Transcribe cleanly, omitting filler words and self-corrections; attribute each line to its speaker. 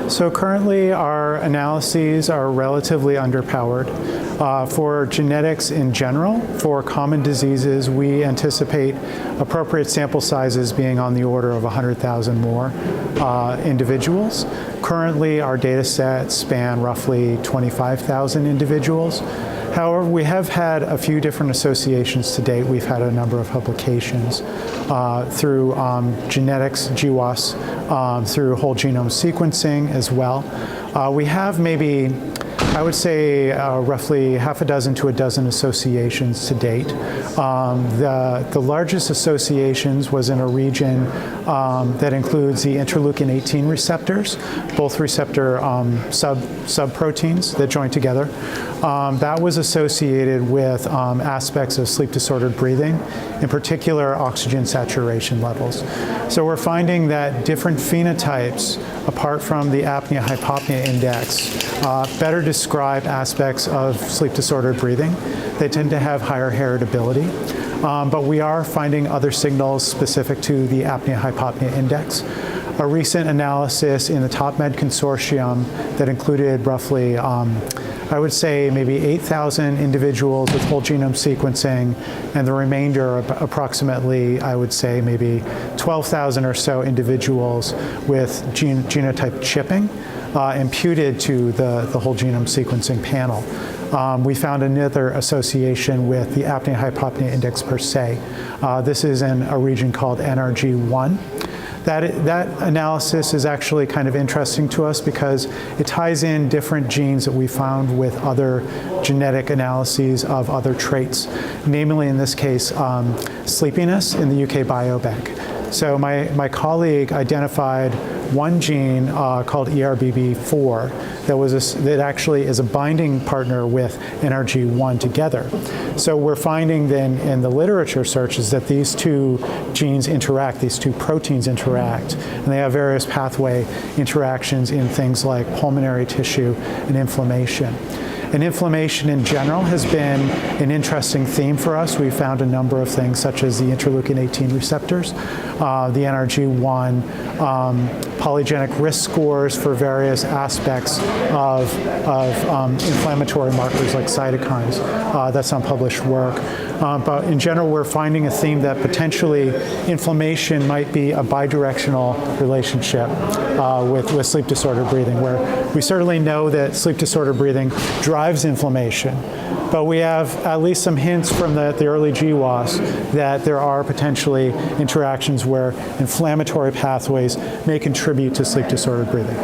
Speaker 1: So currently our analyses are relatively underpowered. For genetics in general, for common diseases, we anticipate appropriate sample sizes being on the order of 100,000 more individuals. Currently, our data sets span roughly 25,000 individuals. However, we have had a few different associations to date. We've had a number of publications through genetics, GWAS, through whole genome sequencing as well. We have maybe, I would say, roughly half a dozen to a dozen associations to date. The largest associations was in a region that includes the interleukin-18 receptors, both receptor subproteins that join together. That was associated with aspects of sleep-disordered breathing, in particular oxygen saturation levels. So we're finding that different phenotypes, apart from the apnea-hypopnea index, better describe aspects of sleep-disordered breathing. They tend to have higher heritability. But we are finding other signals specific to the apnea-hypopnea index. A recent analysis in the TOPMed consortium that included roughly, I would say maybe 8,000 individuals with whole genome sequencing, and the remainder approximately, I would say maybe 12,000 or so individuals with genotype chipping imputed to the whole genome sequencing panel. We found another association with the apnea-hypopnea index per se. This is in a region called NRG1. That analysis is actually kind of interesting to us because it ties in different genes that we found with other genetic analyses of other traits, namely in this case sleepiness in the UK biobank. So my colleague identified one gene called ERBB4 that actually is a binding partner with NRG1 together. So we're finding then in the literature searches that these two genes interact, these two proteins interact, and they have various pathway interactions in things like pulmonary tissue and inflammation. And inflammation in general has been an interesting theme for us. We found a number of things such as the interleukin-18 receptors, the NRG1, polygenic risk scores for various aspects of inflammatory markers like cytokines. That's unpublished work. But in general, we're finding a theme that potentially inflammation might be a bi-directional relationship with sleep-disordered breathing, where we certainly know that sleep-disordered breathing drives inflammation. But we have at least some hints from the early GWAS that there are potentially interactions where inflammatory pathways may contribute to sleep-disordered breathing.